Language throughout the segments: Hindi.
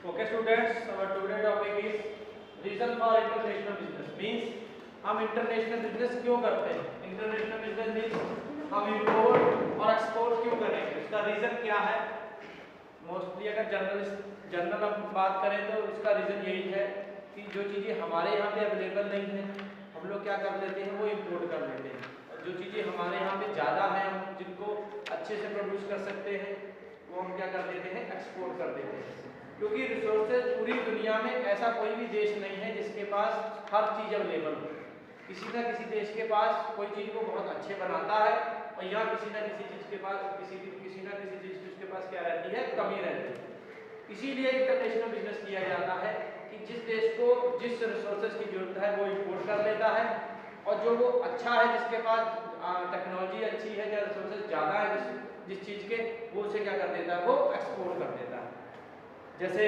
Okay students, our today topic is reason for international business. Means हम इंटरनेशनल बिजनेस क्यों करते हैं? इंटरनेशनल बिजनेस मीन्स हम इंपोर्ट और एक्सपोर्ट क्यों करेंगे, इसका रीजन क्या है? मोस्टली अगर जनरल हम बात करें तो उसका रीजन यही है कि जो चीज़ें हमारे यहाँ पे अवेलेबल नहीं है हम लोग क्या कर लेते हैं, वो इंपोर्ट कर लेते हैं। और जो चीज़ें हमारे यहाँ पे ज़्यादा हैं, हम जिनको अच्छे से प्रोड्यूस कर सकते हैं, वो हम क्या कर देते हैं, एक्सपोर्ट कर देते हैं। क्योंकि रिसोर्सेज पूरी दुनिया में ऐसा कोई भी देश नहीं है जिसके पास हर चीज़ अवेलेबल हो। किसी न किसी देश के पास कोई चीज़ को बहुत अच्छे बनाता है और यहाँ किसी न किसी चीज़ के पास किसी न किसी चीज़ उसके पास क्या रहती है, कमी रहती है। इसीलिए इंटरनेशनल बिजनेस किया जाता है कि जिस देश को जिस रिसोर्सेज की जरूरत है वो इंपोर्ट कर लेता है, और जो वो अच्छा है, जिसके पास टेक्नोलॉजी अच्छी है या रिसोर्सेज ज़्यादा है जिस चीज़ के, वो उसे क्या कर देता है, वो एक्सपोर्ट कर देता है। जैसे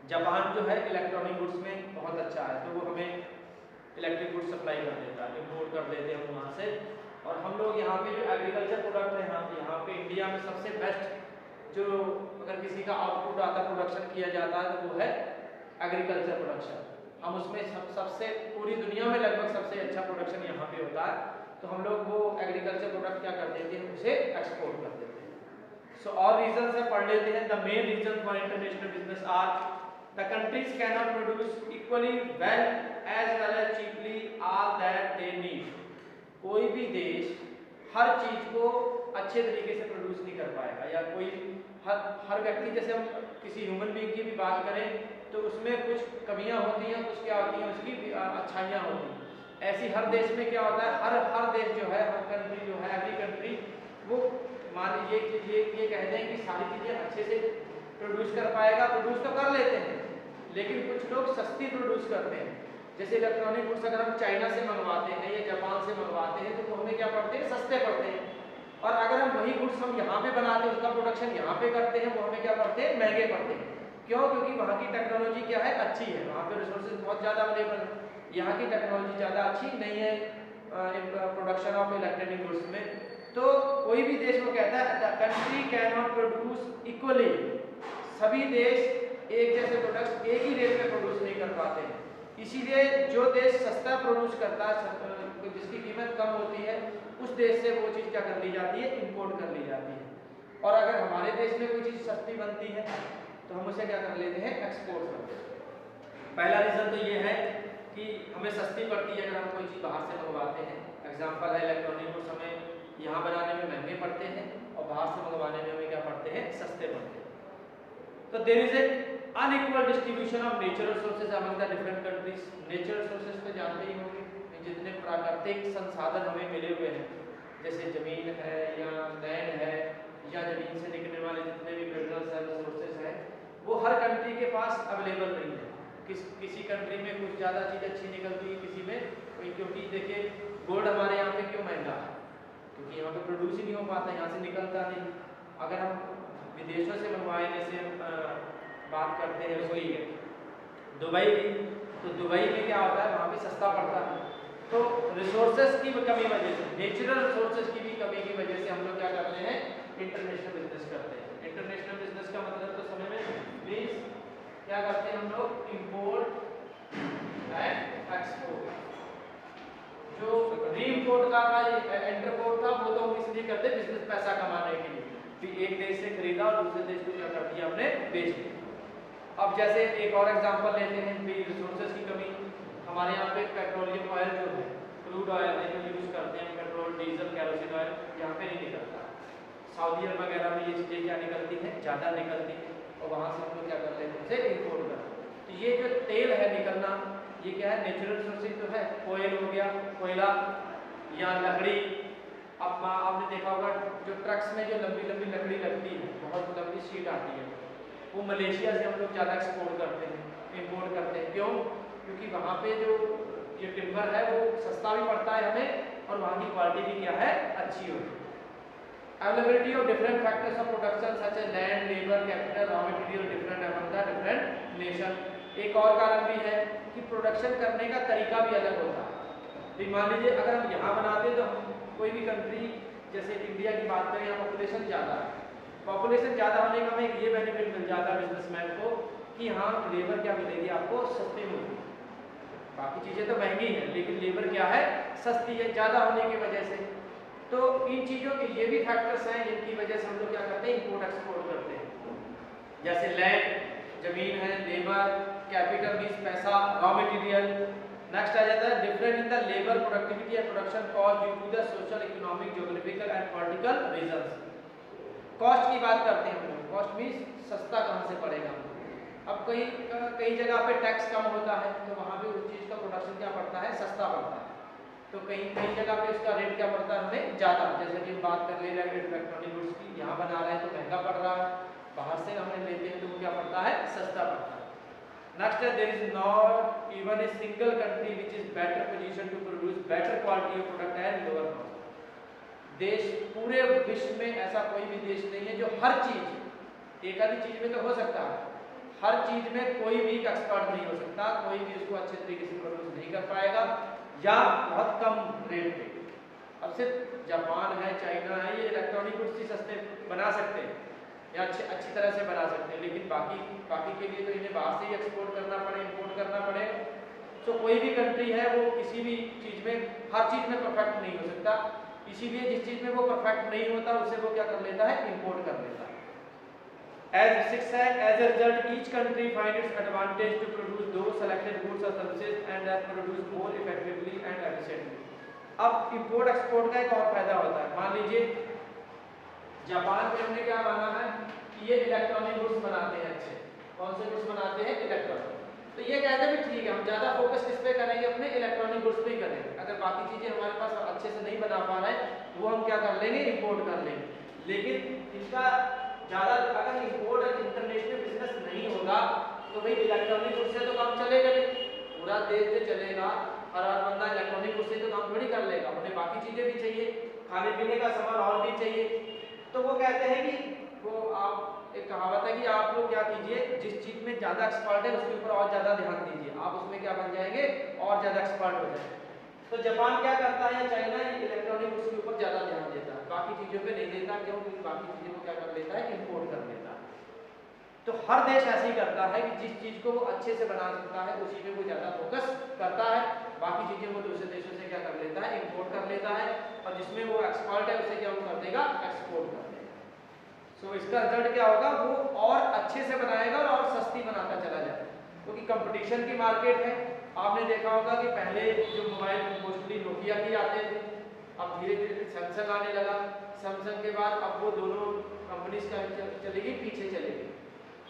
जापान जो है इलेक्ट्रॉनिक गुड्स में बहुत अच्छा है, तो वो हमें इलेक्ट्रिक गुड्स सप्लाई कर देता है, इंपोर्ट कर देते हैं वहाँ से। और हम लोग यहाँ पे जो एग्रीकल्चर प्रोडक्ट है, यहाँ पे इंडिया में सबसे बेस्ट जो अगर किसी का आउटपुट आता, प्रोडक्शन किया जाता है, तो वो है एग्रीकल्चर प्रोडक्शन। हम उसमें सबसे पूरी दुनिया में लगभग सबसे अच्छा प्रोडक्शन यहाँ पे होता है, तो हम लोग वो एग्रीकल्चर प्रोडक्ट क्या कर देते हैं, उसे एक्सपोर्ट कर देते हैं। So all reasons है पढ़ लेते हैं। The main reason for international business are the countries cannot produce equally well as cheaply all that they need. कोई भी देश हर चीज को अच्छे तरीके से प्रोड्यूस नहीं कर पाएगा, या कोई हर व्यक्ति, जैसे हम किसी ह्यूमन बीइंग की भी बात करें तो उसमें कुछ कमियां होती हैं, कुछ क्या होती हैं, उसकी अच्छाइयां होती हैं। ऐसी हर देश में क्या होता है, हर देश जो है, हर कंट्री जो है, एवरी कंट्री वो मान लीजिए ये कह दें कि सारी चीज़ें अच्छे से प्रोड्यूस कर पाएगा, प्रोड्यूस तो कर लेते हैं, लेकिन कुछ लोग सस्ती प्रोड्यूस करते हैं। जैसे इलेक्ट्रॉनिक गुड्स अगर हम चाइना से मंगवाते हैं या जापान से मंगवाते हैं तो वो हमें क्या पड़ते हैं, सस्ते पड़ते हैं। और अगर हम वही गुड्स हम यहाँ पे बनाते हैं, उसका प्रोडक्शन यहाँ पे करते हैं, वो हमें क्या पड़ते हैं, महंगे पड़ते हैं। क्यों? क्योंकि वहाँ की टेक्नोलॉजी क्या है, अच्छी है, वहाँ पे रिसोर्सेज बहुत ज़्यादा अवेलेबल है। यहाँ की टेक्नोलॉजी ज़्यादा अच्छी नहीं है प्रोडक्शन ऑफ इलेक्ट्रॉनिक गुड्स में। तो कोई भी देश वो कहता है the country can not produce equally, सभी देश एक जैसे प्रोडक्ट्स एक ही रेट में प्रोड्यूस नहीं कर पाते हैं। इसीलिए जो देश सस्ता प्रोड्यूस करता है, जिसकी कीमत कम होती है, उस देश से वो चीज़ क्या कर ली जाती है, इंपोर्ट कर ली जाती है। और अगर हमारे देश में कोई चीज़ सस्ती बनती है तो हम उसे क्या कर लेते हैं, एक्सपोर्ट कर देते हैं। पहला रीज़न तो ये है कि हमें सस्ती पड़ती है अगर हम कोई चीज़ बाहर से मंगवाते हैं। एग्जाम्पल है इलेक्ट्रॉनिक गुड्स, हमें यहाँ बनाने में महंगे पड़ते हैं और बाहर से मंगवाने में हमें क्या पड़ते हैं, सस्ते पड़ते हैं। तो there is a unequal distribution of natural resources among the different countries. Natural resources तो जानते ही होंगे, जितने प्राकृतिक संसाधन हमें मिले हुए हैं, जैसे जमीन है या लैंड है या जमीन से निकलने वाले जितने भी मिनरल्स हैं, रिसोर्सेज हैं, वो हर कंट्री के पास अवेलेबल नहीं है। किसी कंट्री में कुछ ज़्यादा चीज़ अच्छी निकलती है, किसी में कोई, क्योंकि देखिए गोल्ड हमारे यहाँ पे क्यों महंगा है, क्योंकि यहाँ पे प्रोड्यूस ही नहीं हो पाता, यहाँ से निकलता नहीं। अगर हम विदेशों से मंगवाएं, जैसे हम बात करते हैं वही दुबई की, तो दुबई में क्या होता है, वहाँ पे सस्ता पड़ता है। तो रिसोर्सेज की कमी वजह से, नेचुरल रिसोर्सेज की भी कमी की वजह से हम लोग क्या करते हैं, इंटरनेशनल बिजनेस करते हैं। इंटरनेशनल बिजनेस का मतलब तो समय में प्लीज क्या करते हैं हम लोग, इंपोर्ट एंड एक्सपोर्ट। जो रीइंपोर्ट का इंटरपोर्ट था वो तो हम इसलिए करते बिजनेस पैसा कमाने के लिए, फिर एक देश से खरीदा और दूसरे देश को क्या कर दिया, हमने बेच दिया। अब जैसे एक और एग्जांपल लेते हैं, रिसोर्सेज की कमी। हमारे यहाँ पे पेट्रोलियम ऑयल जो है, क्रूड ऑयल है, जो यूज करते हैं, पेट्रोल, डीजल, कैरोसिन ऑयल, यहाँ पे नहीं निकलता। सऊदी अरब वगैरह में ये चीज़ें क्या निकलती हैं, ज़्यादा निकलती हैं, और वहाँ से हम लोग क्या कर लेते हैं, उसे इम्पोर्ट करते हैं। तो ये जो तेल है निकलना, ये क्या है, नेचुरल रिसोर्सेज तो है, कोयल हो गया, कोयला या लकड़ी। अब आपने देखा होगा जो ट्रक्स में जो लंबी लंबी लकड़ी लगती है, बहुत लंबी शीट आती है, वो मलेशिया से हम लोग ज़्यादा एक्सपोर्ट करते हैं, इंपोर्ट करते हैं। क्यों? क्योंकि वहाँ पे जो ये टिम्बर है वो सस्ता भी पड़ता है हमें, और वहाँ की क्वालिटी भी क्या है, अच्छी होती है। Availability of different factors of production such as land, labour, capital, raw material different among the different nation. एक और कारण भी है कि प्रोडक्शन करने का तरीका भी अलग होता है। मान लीजिए अगर हम यहाँ बनाते हैं तो हम कोई भी कंट्री, जैसे इंडिया की बात करें, यहाँ पॉपुलेशन ज़्यादा है, पॉपुलेशन ज़्यादा होने का हमें ये बेनिफिट मिल जाता है बिजनेसमैन को कि हाँ लेबर क्या मिलेगी आपको, सस्ती मिलेगी। बाकी चीज़ें तो महंगी हैं लेकिन लेबर क्या है, सस्ती है ज़्यादा होने की वजह से। तो इन चीज़ों के ये भी फैक्टर्स हैं जिनकी वजह से हम लोग क्या करते हैं, इंपोर्ट एक्सपोर्ट करते हैं। जैसे लैंड, जमीन है, लेबर, कैपिटल मींस पैसा, रॉ मटेरियल। नेक्स्ट आ जाता है different in the labour productivity and production cost due to the social, economic, geographical and political reasons. Cost की बात करते हैं हम लोग। कॉस्ट मींस सस्ता कहाँ से पड़ेगा। अब कई जगह पे टैक्स कम होता है तो वहाँ पे उस चीज़ का प्रोडक्शन क्या पड़ता है, सस्ता पड़ता है। तो कई जगह पे इसका रेट क्या पड़ता है हमें ज़्यादा। जैसे कि हम बात कर ले रहे हैं इलेक्ट्रॉनिक गुड्स की, यहाँ बना रहे हैं तो महंगा पड़ रहा है, बाहर से हमें लेते हैं तो वो क्या पड़ता है, सस्ता पड़ता है। नेक्स्ट है there is not even a single country which is better position to produce better quality of product and lower cost. देश पूरे विश्व में ऐसा कोई भी देश नहीं है जो हर चीज, एक आधी चीज में तो हो सकता है, हर चीज में कोई भी एक्सपर्ट नहीं हो सकता, कोई भी उसको अच्छे तरीके से प्रोड्यूस नहीं कर पाएगा या बहुत कम रेट पे। अब सिर्फ जापान है, चाइना है, ये इलेक्ट्रॉनिक गुड्स ही सस्ते बना सकते हैं या अच्छी तरह से बना सकते हैं, लेकिन बाकी के लिए तो इन्हें बाहर से ही एक्सपोर्ट करना पड़े, इंपोर्ट करना पड़े। तो कोई भी कंट्री है वो किसी भी चीज़ में, हर चीज़ में परफेक्ट नहीं हो सकता, इसीलिए जिस चीज़ में वो परफेक्ट नहीं होता उसे वो क्या कर लेता है, इंपोर्ट कर लेता है। As 6 है, as a result each country find its advantage to produce those selected goods or services and that produce more effectively and efficiently। अब इंपोर्ट एक्सपोर्ट का एक और फायदा होता है। मान लीजिए जापान में हमने क्या माना है कि ये इलेक्ट्रॉनिक गुड्स बनाते हैं अच्छे। कौन से गुड्स बनाते हैं, इलेक्ट्रॉनिक। तो ये कहते हैं भी ठीक है, हम ज़्यादा फोकस किस पे करेंगे, अपने इलेक्ट्रॉनिक गुड्स पे ही करेंगे। अगर बाकी चीज़ें हमारे पास अच्छे से नहीं बना पा रहे हैं वो हम क्या कर लेंगे, इंपोर्ट कर लेंगे। लेकिन इसका ज़्यादा अगर इंपोर्ट और इंटरनेशनल बिजनेस नहीं होगा तो भाई इलेक्ट्रॉनिक गुड्स से तो काम चलेगा नहीं, पूरा देश जो चलेगा हर बंदा इलेक्ट्रॉनिक गुड्स से तो काम थोड़ी कर लेगा, उन्हें बाकी चीज़ें भी चाहिए, खाने पीने का सामान और भी चाहिए। तो वो कहते हैं कि वो आप एक कहावत है कि आप लोग क्या कीजिए, जिस चीज़ में ज़्यादा एक्सपर्ट है उसके ऊपर और ज़्यादा ध्यान दीजिए, आप उसमें क्या बन जाएंगे, और ज़्यादा एक्सपर्ट हो जाएंगे। तो जापान क्या करता है, चाइना इलेक्ट्रॉनिक गुड्स के ऊपर ज़्यादा ध्यान देता है, बाकी चीज़ों पे नहीं देता। क्यों, क्योंकि बाकी चीज़ों को क्या कर लेता है, इंपोर्ट कर लेता है। तो हर देश ऐसे ही करता है कि जिस चीज़ को वो अच्छे से बना सकता है उसी पे वो ज़्यादा फोकस करता है, बाकी चीज़ें वो दूसरे देशों से क्या कर लेता है, इंपोर्ट कर लेता है, और जिसमें वो एक्सपर्ट है उसे क्या वो कर देगा, एक्सपोर्ट कर देगा। सो इसका रिजल्ट क्या होगा, वो और अच्छे से बनाएगा और सस्ती बनाता चला जाएगा, क्योंकि कंपटीशन की मार्केट है। आपने देखा होगा कि पहले जो मोबाइल मोस्टली नोकिया के आते थे, अब धीरे धीरे सैमसंग आने लगा, सैमसंग के बाद अब वो दोनों कंपनीज का चलेगी, पीछे चलेगी।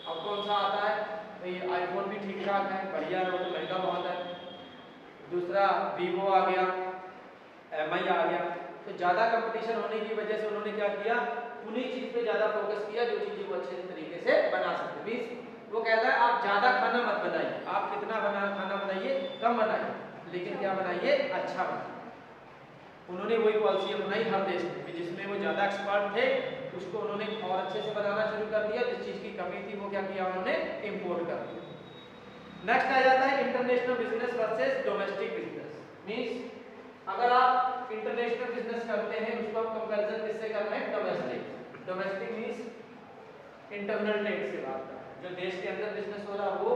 अब कौन सा आता है भाई, आईफोन भी ठीक ठाक है, बढ़िया है, वो तो महंगा बहुत है। दूसरा वीवो आ गया, एमआई आ गया। तो ज़्यादा कंपटीशन होने की वजह से उन्होंने क्या किया, उन्हीं चीज़ पे ज़्यादा फोकस किया जो चीज़ें वो अच्छे तरीके से बना सकते। मीन्स वो कहता है आप ज़्यादा खाना मत बनाइए, आप कितना खाना बनाइए, कम बनाइए, लेकिन क्या बनाइए, अच्छा बनाइए। उन्होंने वही पॉलिसी अपनाई हर देश में, जिसमें वो ज़्यादा एक्सपर्ट थे उसको उन्होंने और अच्छे से बनाना शुरू कर दिया, जिस चीज़ की कमी थी वो क्या किया, उन्होंने इंपोर्ट कर दिया। नेक्स्ट आ जाता है international business versus domestic business. Means अगर आप इंटरनेशनल बिजनेस करते हैं उसको आप कंपैरिजन किससे कर रहे हैं, domestic. Domestic means internal trade से बात कर रहे हैं, जो देश के अंदर बिजनेस हो रहा है वो,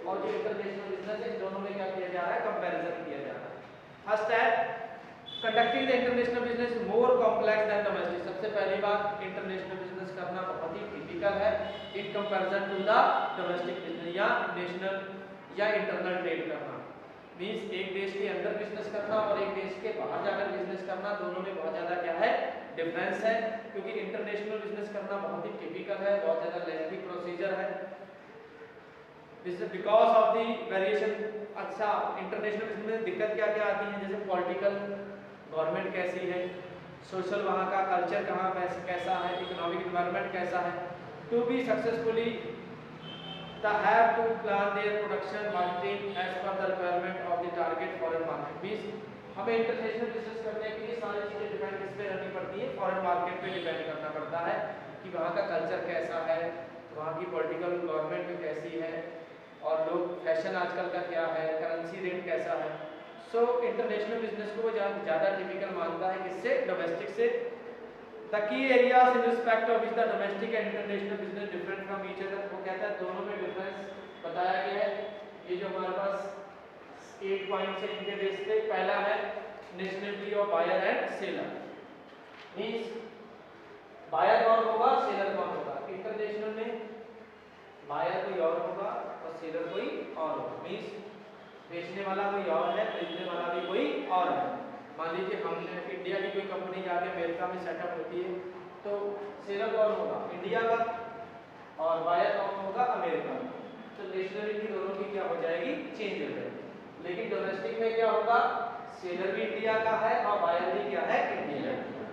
और जो इंटरनेशनल बिजनेस है, दोनों में क्या किया जा रहा है, कंपैरिजन किया जा रहा है। फर्स्ट है conducting the international business more complex than domestic. सबसे पहली बात, इंटरनेशनल बिजनेस करना बहुत ही टिपिकल है in comparison to the domestic business या नेशनल या इंटरनल ट्रेड करना। मींस एक देश के अंदर बिजनेस करना और एक देश के बाहर जाकर बिजनेस करना, दोनों में बहुत ज़्यादा क्या है, डिफरेंस है। क्योंकि इंटरनेशनल बिजनेस करना बहुत ही टिपिकल है, बहुत ज़्यादा लेंथी प्रोसीजर है, बिकॉज ऑफ दी वेरिएशन। अच्छा, इंटरनेशनल बिजनेस में दिक्कत क्या क्या आती है, जैसे पॉलिटिकल गवर्नमेंट कैसी है, सोशल वहाँ का कल्चर कहाँ कैसा है, इकोनॉमिक एनवायरनमेंट कैसा है। To be successfully the have to plan their production marketing as per the requirement of the target foreign market. Means हमें इंटरनेशनल बिजनेस करने के लिए सारी चीज़ें डिपेंड किस पे रहनी पड़ती है, फॉरेन मार्केट पे डिपेंड करना पड़ता है कि वहाँ का कल्चर कैसा है, वहाँ की पॉलिटिकल गवर्नमेंट कैसी है, और लोग फैशन आजकल का क्या है, करेंसी रेट कैसा है। सो इंटरनेशनल बिजनेस को वो ज़्यादा टिपिकल मानता है किससे, डोमेस्टिक से। The key areas in respect of which the domestic and international business different from each other. वो कहता है दोनों में डिफरेंस 8 पॉइंट्स हैं इनके बेस पे। पहला है nationality of buyer and seller, means buyer कौन होगा, सेलर कौन होगा। इंटरनेशनल में बायर कोई और होगा और सेलर कोई और होगा, मींस बेचने वाला कोई और है, खरीदने वाला भी कोई और है। मान लीजिए हमने इंडिया की कोई कंपनी जाके अमेरिका में सेटअप होती है, तो सेलर कौन होगा, इंडिया का, और बायर कौन होगा, अमेरिका का। तो नेशनलिटी दोनों की क्या हो जाएगी, चेंज हो जाएगी। लेकिन डोमेस्टिक में क्या होगा, सेलर भी इंडिया का है और बायर भी क्या है, इंडिया।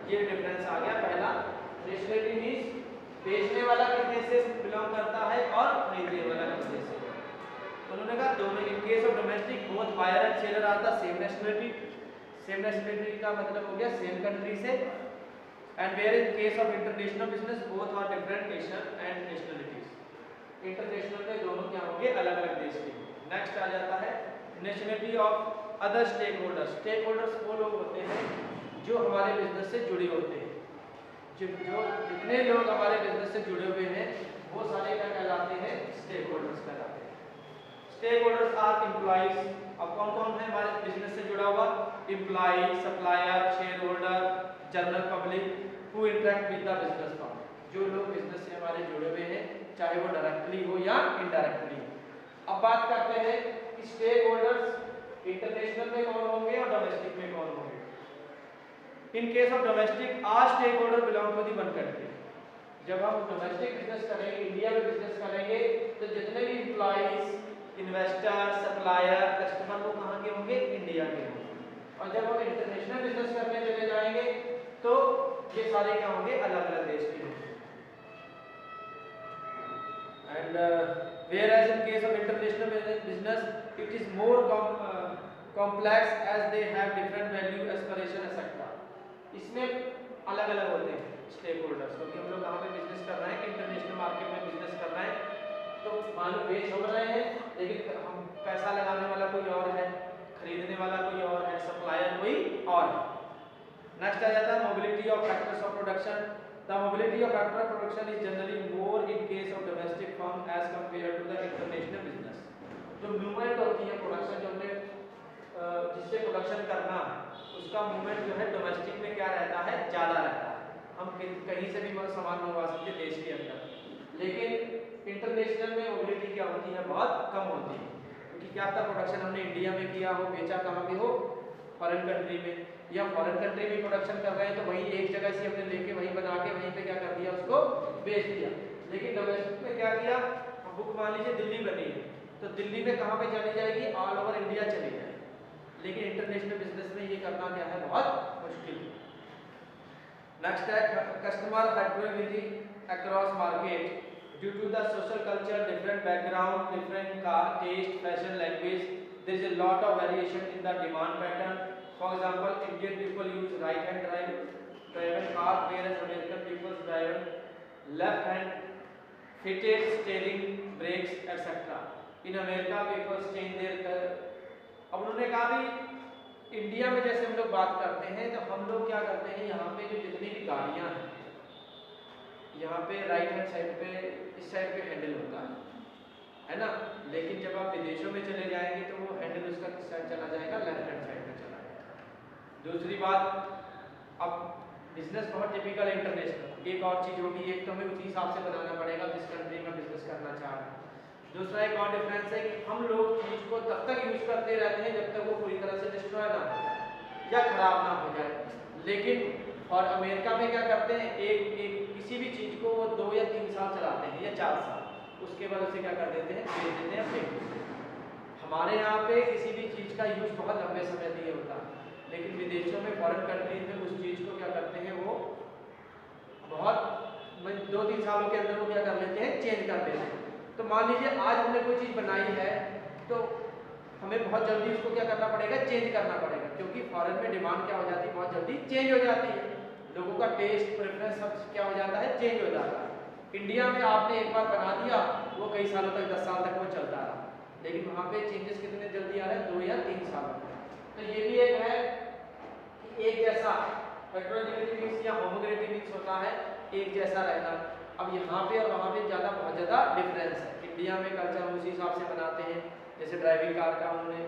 ये डिफरेंस आ गया पहला। नेशनलिटी मींस बेचने वाला किस देश से बिलोंग करता है और खरीदने वाला किस देश से। तो उन्होंने कहा दोनों, in case of domestic both buyer and seller are the same nationality. Same nationality का मतलब हो गया सेम कंट्री से। And where in case of international business both are different nation and nationalities. International में दोनों क्या होंगे, अलग अलग देश के। नेक्स्ट आ जाता है nationality of other stakeholders. Stakeholders वो लोग होते हैं जो हमारे बिजनेस से जुड़े होते हैं। जो जितने लोग हमारे बिजनेस से जुड़े हुए हैं वो सारे क्या कहलाते हैं, स्टेक होल्डर्स कहलाते हैं। Stakeholders are employees. अब कौन कौन है हमारे बिजनेस से जुड़ा हुआ, employee, supplier, shareholder, general public who interact with the business firm. जो लोग बिजनेस से हमारे जुड़े हुए हैं, चाहे वो डायरेक्टली हो या इनडायरेक्टली हो। अब बात करते हैं कि स्टेक होल्डर्स इंटरनेशनल में कौन होंगे और डोमेस्टिक में कौन होंगे। In case of domestic all stakeholder belong to the one country. जब हम डोमेस्टिक बिजनेस करेंगे, इंडिया में बिजनेस करेंगे, तो जितने भी एम्प्लॉइज, इन्वेस्टर, सप्लायर, कस्टमर वो कहाँ के होंगे, इंडिया के होंगे। और जब हम इंटरनेशनल बिजनेस करने चले जाएंगे तो ये सारे क्या होंगे, अलग अलग देश के होंगे। And whereas in case of international business it is more complex as they have different value, aspiration etc. इसमें अलग अलग होते हैं स्टेक होल्डर्स, क्योंकि हम लोग कहाँ पे बिजनेस कर रहे हैं, इंटरनेशनल मार्केट में बिजनेस कर रहे हैं। तो मानो बेच हो रहे हैं, लेकिन हम पैसा लगाने वाला कोई और है, खरीदने वाला कोई और है, सप्लायर कोई और है। नेक्स्ट आ जाता है mobility of factors of production. The mobility of factor of production is generally more in case of domestic firm as compare to the international business. जो मूवमेंट होती है प्रोडक्शन, जो हमने जिससे प्रोडक्शन करना है, उसका मूवमेंट जो है डोमेस्टिक में क्या रहता है, ज़्यादा रहता है। हम कहीं से भी सामान मंगवा सकते देश के अंदर। लेकिन इंटरनेशनल में मोबिलिटी क्या होती है, बहुत कम होती है। क्योंकि क्या था, प्रोडक्शन हमने इंडिया में किया हो, बेचा कहाँ भी हो, फॉरेन कंट्री में, या फॉरेन कंट्री में प्रोडक्शन कर रहे हैं तो वहीं एक जगह से हमने लेके वहीं बना के वहीं पे क्या कर दिया, उसको बेच दिया। लेकिन डोमेस्टिक में क्या किया, बुक मान लीजिए दिल्ली बनी है, तो दिल्ली में कहाँ पे चली जाएगी, ऑल ओवर इंडिया चली जाएगी। लेकिन इंटरनेशनल बिजनेस में ये करना क्या है, बहुत मुश्किल है। नेक्स्ट है customer heterogeneity across market due to the social culture, different background, different taste, fashion, language, there is a lot of variation in the demand pattern. For example, Indian people use right hand drive car, whereas American people drive left hand fitted steering brakes etc. In America people change their अब उन्होंने कहा भी इंडिया में जैसे हम लोग बात करते हैं, तो हम लोग क्या करते हैं, यहाँ पे जो जितनी भी गाड़ियाँ हैं, यहाँ पे राइट हैंड साइड पे, इस साइड पे हैंडल होता है ना। लेकिन जब आप विदेशों में चले जाएंगे तो वो हैंडल उसका किस साइड चला जाएगा, लेफ्ट हैंड साइड पे चला जाएगा। दूसरी बात, अब बिजनेस बहुत टिपिकल इंटरनेशनल, एक और चीज़ होगी, एक तो हमें उसी हिसाब से बनाना पड़ेगा जिस कंट्री में बिजनेस करना चाह रहे हैं। दूसरा एक और डिफरेंस है कि हम लोग चीज़ को तब तक यूज करते रहते हैं जब तक वो पूरी तरह से डिस्ट्रॉय ना हो जाए या खराब ना हो जाए। लेकिन और अमेरिका में क्या करते हैं, एक किसी भी चीज़ को वो 2 या 3 साल चलाते हैं या 4 साल, उसके बाद उसे क्या कर देते हैं, बेच देते हैं, फेंक देते हैं। हमारे यहाँ पे किसी भी चीज़ का यूज बहुत लंबे समय लिए होता है, लेकिन विदेशों में, फॉरेन कंट्रीज में उस चीज़ को क्या करते हैं, वो बहुत 2-3 सालों के अंदर वो क्या कर लेते हैं, चेंज कर देते हैं। तो मान लीजिए आज हमने कोई चीज़ बनाई है, तो हमें बहुत जल्दी उसको क्या करना पड़ेगा, चेंज करना पड़ेगा, क्योंकि फॉरेन में डिमांड क्या हो जाती है, बहुत जल्दी चेंज हो जाती है। लोगों का टेस्ट, प्रेफरेंस सब क्या हो जाता है, चेंज हो जाता है। इंडिया में आपने एक बार बना दिया, वो कई सालों तक, 10 साल तक वो चलता रहा, लेकिन वहाँ पे चेंजेस कितने जल्दी आ रहे हैं, 2 या 3 साल में। तो ये भी एक है कि एक जैसा हेटेरोजेनिटी मींस या होमोजेनिटी मींस होता है एक जैसा रहना। अब यहाँ पे और वहाँ पे बहुत ज़्यादा डिफरेंस है। इंडिया में कल्चर हम उसी हिसाब से बनाते हैं, जैसे ड्राइविंग कार का उन्होंने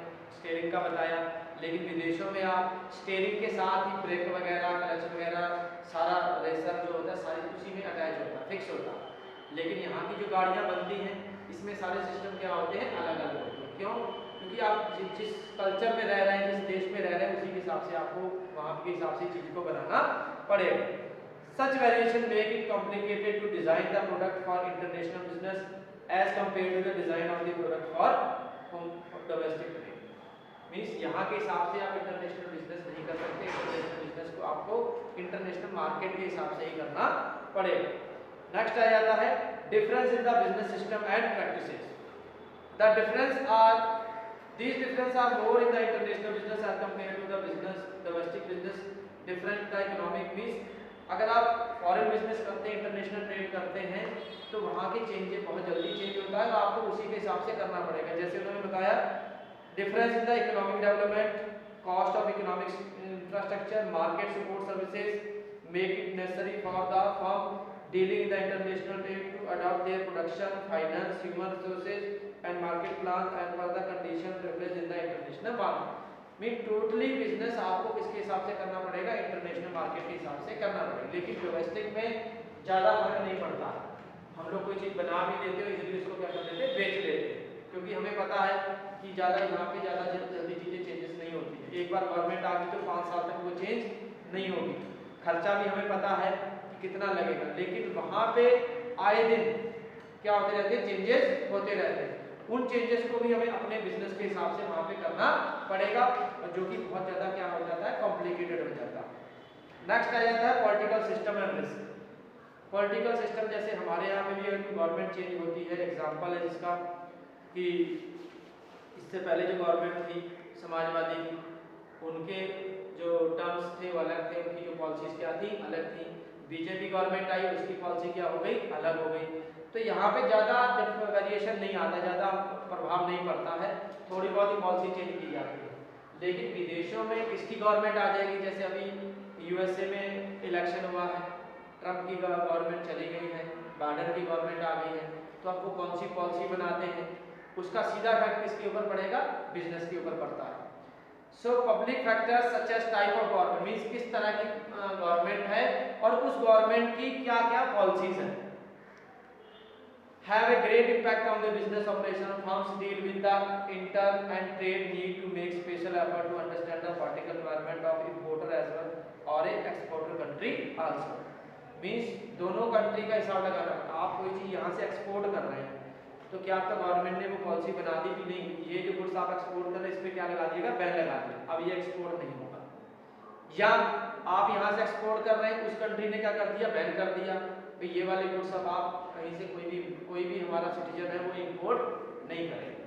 स्टीयरिंग का बताया, लेकिन विदेशों में आप स्टीयरिंग के साथ ही ब्रेक वगैरह, क्लच वगैरह, सारा रेसर जो होता है सारी उसी में अटैच होता है, फिक्स होता है। लेकिन यहाँ की जो गाड़ियाँ बनती हैं इसमें सारे सिस्टम क्या होते हैं, अलग अलग होते हैं। क्यों? क्योंकि आप जिस कल्चर में रह रहे हैं, जिस देश में रह रहे हैं, उसी के हिसाब से आपको वहाँ के हिसाब से चीज़ को बनाना पड़ेगा। Such variation make it complicated to design the product for international business as compared to the design of the product for domestic trade. Means यहाँ के हिसाब से आप इंटरनेशनल बिजनेस नहीं कर सकते, इंटरनेशनल बिजनेस को आपको इंटरनेशनल मार्केट के हिसाब से ही करना पड़ेगा। नेक्स्ट आ जाता है difference in the business system and practices. The these differences are more in the international business as compared to the domestic business. Different the economic means अगर आप फॉरेन बिजनेस करते हैं, इंटरनेशनल ट्रेड करते हैं, तो वहाँ के चेंजेस बहुत जल्दी चेंज होता है, तो आपको उसी के हिसाब से करना पड़ेगा। जैसे उन्होंने बताया difference in the economic development, cost of economic infrastructure, market support services make it necessary for the firm dealing in the international trade to adopt their production, finance, human resources and market plans and further conditions referenced in the international market. Mean totally business आपको किसके हिसाब से करना पड़ेगा, इंटरनेशनल मार्केट के हिसाब से करना पड़ेगा। लेकिन डोमेस्टिक में ज़्यादा फर्क नहीं पड़ता। हम लोग कोई चीज़ बना भी लेते हो, इजीली उसको क्या कर देते हैं, बेच लेते हैं, क्योंकि हमें पता है कि ज़्यादा यहाँ पे ज़्यादा जल्दी चीज़ें चेंजेस नहीं होती है। एक बार गवर्नमेंट आ गई तो 5 साल तक वो चेंज नहीं होगी, खर्चा भी हमें पता है कि कितना लगेगा। लेकिन वहाँ पे आए दिन क्या होते रहते हैं, चेंजेस होते रहते हैं। उन चेंजेस को भी हमें अपने बिजनेस के हिसाब से वहाँ पे करना पड़ेगा, और जो कि बहुत ज़्यादा क्या हो जाता है, कॉम्प्लिकेटेड हो जाता है। नेक्स्ट आ जाता है political system and risk. Political system जैसे हमारे यहाँ पे भी अगर गवर्नमेंट चेंज होती है, एग्जांपल है जिसका कि इससे पहले जो गवर्नमेंट थी समाजवादी की, उनके जो टर्म्स थे वो अलग थे, उनकी जो पॉलिसीज क्या थी, अलग थी। बीजेपी गवर्नमेंट आई, उसकी पॉलिसी क्या हो गई, अलग हो गई। तो यहाँ पे ज़्यादा वेरिएशन नहीं आता, ज़्यादा प्रभाव नहीं पड़ता है, थोड़ी बहुत ही पॉलिसी चेंज की जाती है। लेकिन विदेशों में किसकी गवर्नमेंट आ जाएगी, जैसे अभी यूएसए में इलेक्शन हुआ है, ट्रम्प की गवर्नमेंट चली गई है, बाइडेन की गवर्नमेंट आ गई है, तो आपको कौन सी पॉलिसी बनाते हैं उसका सीधा इफेक्ट किसके ऊपर पड़ेगा, बिजनेस के ऊपर पड़ता है। So public factors such as type of government means किस तरह की गवर्नमेंट है और उस गवर्नमेंट की क्या क्या पॉलिसीज हैं, have a great impact on the business operation. Firms deal with the intern and trade need to make special effort to understand the particular environment of importer as well or a exporter country also. Means दोनों कंट्री का हिसाब लगाना। आप कोई चीज़ यहाँ से एक्सपोर्ट कर रहे हैं तो क्या आपका गवर्नमेंट ने वो पॉलिसी बना दी कि नहीं, ये जो गुड्स आप एक्सपोर्ट कर रहे हैं इस पर क्या लगा दिएगा, बैन लगा दिया, अब ये एक्सपोर्ट नहीं होगा। या आप यहाँ से एक्सपोर्ट कर रहे हैं, उस कंट्री ने क्या कर दिया, बैन कर दिया, तो ये वाले गुड्स अब आप कहीं से कोई भी हमारा सिटीजन है वो इंपोर्ट नहीं करेगा।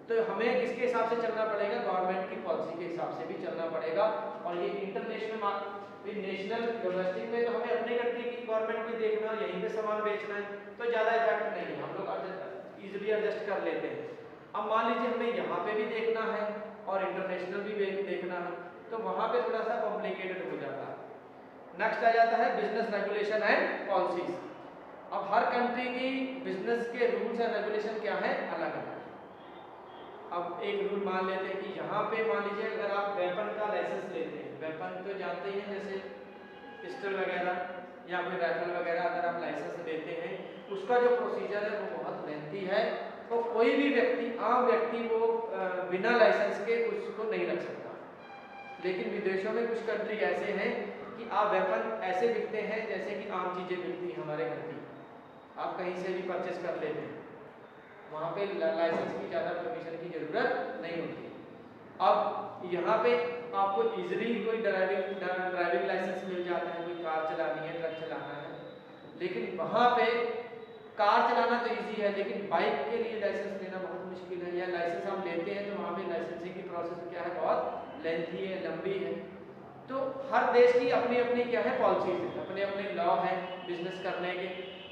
तो हमें किसके हिसाब से चलना पड़ेगा, गवर्नमेंट की पॉलिसी के हिसाब से भी चलना पड़ेगा। और ये इंटरनेशनल नेशनल डोमेस्टिक में तो हमें अपने कंट्री की गवर्नमेंट भी देखना, यहीं पे सामान बेचना है, तो ज़्यादा इफेक्ट नहीं है, हम लोग इजीली एडजस्ट कर लेते हैं। अब मान लीजिए हमें यहाँ पे भी देखना है और इंटरनेशनल भी देखना है, तो वहाँ पे थोड़ा सा कॉम्प्लिकेटेड हो जाता है। नेक्स्ट आ जाता है बिजनेस रेगुलेशन एंड पॉलिसीज। अब हर कंट्री की बिजनेस के रूल्स एंड रेगुलेशन क्या है, अलग अलग। अब एक रूल मान लेते हैं कि यहाँ पे मान लीजिए अगर आप वेपन का लाइसेंस लेते हैं, वेपन तो जानते ही हैं जैसे पिस्टल वगैरह या फिर राइफल वगैरह, अगर आप लाइसेंस लेते हैं उसका जो प्रोसीजर है वो बहुत लेंथी है, तो कोई भी व्यक्ति, आम व्यक्ति वो बिना लाइसेंस के उसको नहीं रख सकता। लेकिन विदेशों में कुछ कंट्री ऐसे हैं कि आप वेपन ऐसे बिकते हैं जैसे कि आम चीज़ें बिकती हैं हमारे घर की, आप कहीं से भी परचेस कर लेते हैं, वहाँ पे लाइसेंस की ज़्यादा परमिशन की ज़रूरत नहीं होती। अब यहाँ पे आपको इजीली कोई ड्राइविंग लाइसेंस मिल जाता है, कोई कार चलानी है, ट्रक चलाना है, लेकिन वहाँ पे कार चलाना तो इजी है, लेकिन बाइक के लिए लाइसेंस लेना बहुत मुश्किल है। या लाइसेंस हम लेते हैं तो वहाँ पे लाइसेंसिंग की प्रोसेस क्या है, बहुत लेंथी है, लंबी है। तो हर देश की अपनी अपनी क्या है, पॉलिसीज है, अपने अपने लॉ है बिजनेस करने के,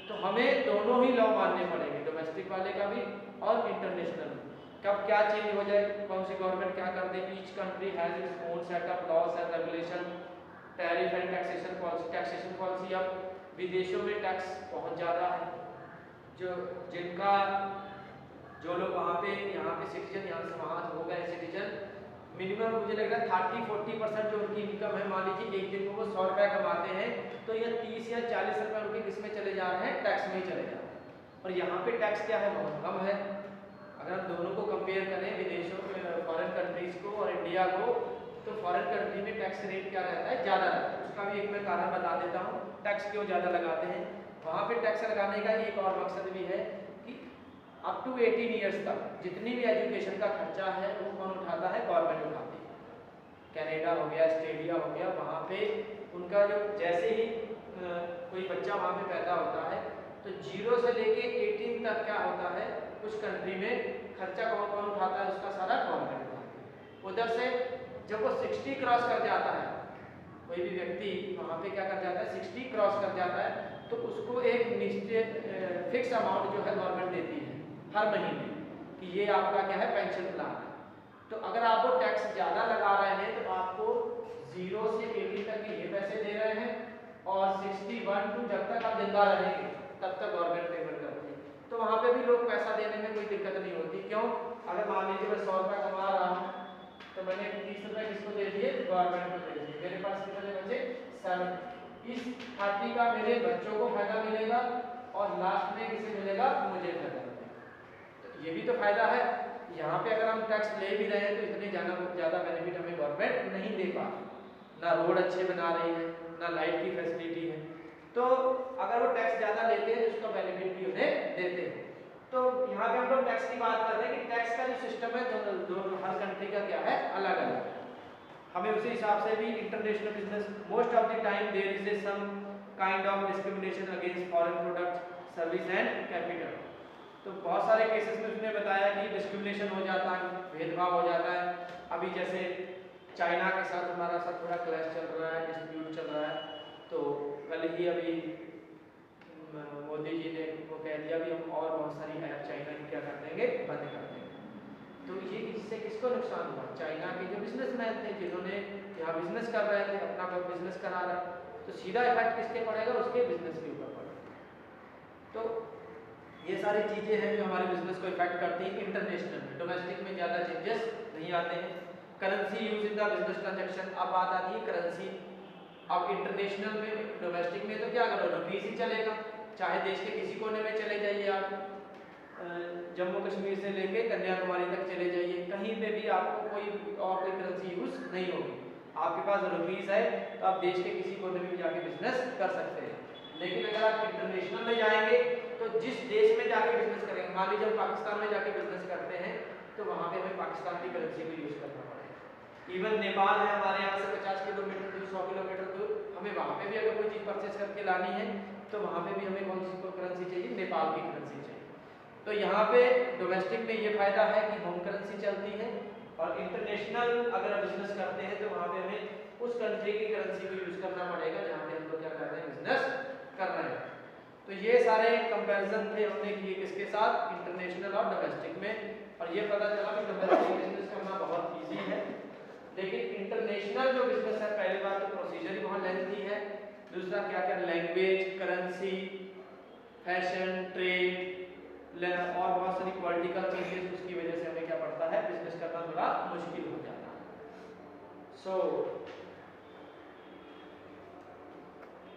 तो हमें दोनों ही लॉ मानने पड़ेंगे, डोमेस्टिक वाले का भी और इंटरनेशनल। कब क्या चेंज हो जाए, कौन सी गवर्नमेंट क्या कर दे, each country has its own set of laws and regulation, tariff and taxation policy. Taxation policy, अब विदेशों में टैक्स बहुत ज़्यादा है, जो लोग वहाँ पे यहाँ पे सिटीजन, यहाँ से वहाँ हो गए सिटीजन, मिनिमम मुझे लग रहा है 30-40% जो उनकी इनकम है, मान लीजिए एक दिन को वो 100 रुपये कमाते हैं, तो ये 30 या 40 रुपये उनके किस में चले जा रहे हैं, टैक्स में ही चले जा रहे हैं। और यहाँ पे टैक्स क्या है, बहुत कम है। अगर हम दोनों को कंपेयर करें, विदेशों में फॉरेन कंट्रीज को और इंडिया को, तो फॉरेन कंट्री में टैक्स रेट क्या रहता है, ज़्यादा रहता है। उसका भी एक मैं कारण बता देता हूँ, टैक्स क्यों ज़्यादा लगाते हैं। वहाँ पे टैक्स लगाने का एक और मकसद भी है कि अप टू 18 ईयर्स तक जितनी भी एजुकेशन का खर्चा है वो कौन उठाता है, गवर्नमेंट उठाती है। कनाडा हो गया, ऑस्ट्रेलिया हो गया, वहाँ पे उनका जो जैसे ही कोई बच्चा वहाँ पे पैदा होता है तो 0 से लेके 18 तक क्या होता है, उस कंट्री में खर्चा कौन कौन उठाता है, उसका सारा गवर्नमेंट उठाती है। उधर से जब वो 60 क्रॉस कर जाता है, कोई भी व्यक्ति वहाँ पे क्या कर जाता है, 60 क्रॉस कर जाता है, तो उसको एक निश्चित फिक्स अमाउंट जो है गवर्नमेंट देती है हर महीने, कि ये आपका क्या है, पेंशन प्लान है। तो अगर आप वो टैक्स ज़्यादा लगा रहे हैं तो आपको 0 से 80 तक के ये पैसे दे रहे हैं, और 61 टू जब तक आप जिंदा रहेंगे तब तक गवर्नमेंट पेमेंट करती है। तो वहाँ पे भी लोग पैसा देने में कोई दिक्कत नहीं होती। क्यों, अगर मान लीजिए मैं 100 रुपये कमा रहा हूँ, तो मैंने 30 रुपये किसको दे दिए, गवर्नमेंट को दे दिए, मेरे पास कितने बचे, 7। इस 30 का मेरे बच्चों को फायदा मिलेगा और लास्ट में किसे मिलेगा, मुझे फायदा मिलेगा। तो ये भी तो फायदा है। यहाँ पे अगर हम टैक्स ले भी रहे हैं तो इतने ज़्यादा बेनिफिट हमें गवर्नमेंट नहीं दे पा रही, ना रोड अच्छे बना रही है, ना लाइट की फैसिलिटी है। तो अगर वो टैक्स ज़्यादा लेते हैं तो उसका बेनिफिट भी उन्हें देते हैं। तो यहाँ पे हम लोग टैक्स की बात कर रहे हैं कि टैक्स का जो सिस्टम है हर कंट्री का क्या है, अलग अलग है। हमें उसी हिसाब से भी international business most of the time there is a some kind of discrimination against foreign product, service and capital. तो बहुत सारे केसेस में उसने बताया कि डिस्क्रिमिनेशन हो जाता है, भेदभाव हो जाता है। अभी जैसे चाइना के साथ हमारा सब थोड़ा क्लैश चल रहा है, डिस्प्यूट चल रहा है। तो कल ही अभी मोदी जी ने वो कह दिया कि हम और बहुत सारी ऐप चाइना की क्या कर देंगे, बंद कर देंगे। तो ये इससे किसको नुकसान हुआ, चाइना के जो बिजनेसमैन थे जिन्होंने यहाँ बिजनेस कर रहे थे, अपना कोई बिजनेस करा रहे, तो सीधा इफेक्ट किसके पड़ेगा, उसके बिजनेस के ऊपर पड़ेगा। तो ये सारी चीज़ें हैं जो हमारे बिजनेस को इफेक्ट करती हैं इंटरनेशनल में। डोमेस्टिक में ज़्यादा चेंजेस नहीं आते हैं। Currency use in the business transaction, अब बात आती है करेंसी। अब इंटरनेशनल में, डोमेस्टिक में तो क्या करो, रुपीस ही चलेगा, चाहे देश के किसी कोने में चले जाइए आप, जम्मू कश्मीर से लेके कन्याकुमारी तक चले जाइए, कहीं पे भी आपको कोई और कोई करेंसी यूज नहीं होगी। आपके पास रुपीस है तो आप देश के किसी कोने में भी जाके बिजनेस कर सकते हैं। लेकिन अगर आप इंटरनेशनल में जाएंगे तो जिस देश में जाके बिजनेस करेंगे, मान लीजिए हम पाकिस्तान में जाके बिजनेस करते हैं तो वहाँ पे हमें पाकिस्तान की करेंसी को यूज करना पड़ेगा। इवन नेपाल है हमारे यहाँ से 50 किलोमीटर दूर, 100 किलोमीटर दूर, हमें वहाँ पे भी अगर कोई चीज़ परचेज करके लानी है तो वहाँ पे भी हमें कौन सी करेंसी चाहिए, नेपाल की करेंसी चाहिए। तो यहाँ पे डोमेस्टिक में ये फायदा है कि होम करेंसी चलती है, और इंटरनेशनल अगर हम बिजनेस करते हैं तो वहाँ पे हमें उस कंट्री की करेंसी को यूज करना पड़ेगा जहाँ पे हम लोग क्या कर रहे हैं, बिजनेस कर रहे हैं। तो ये सारे कंपैरिजन थे हमने किए किसके साथ, इंटरनेशनल और डोमेस्टिक में, और ये पता चला कि डोमेस्टिक बिजनेस करना बहुत ईजी है। लेकिन इंटरनेशनल जो बिजनेस है, पहली बात तो प्रोसीजर ही बहुत लेंथी है, दूसरा क्या क्या लैंग्वेज, करेंसी, फैशन, ट्रेड और बहुत सारी पॉलिटिकल चेंजेस, उसकी वजह से हमें क्या पड़ता है, बिजनेस करना थोड़ा मुश्किल हो जाता है। सो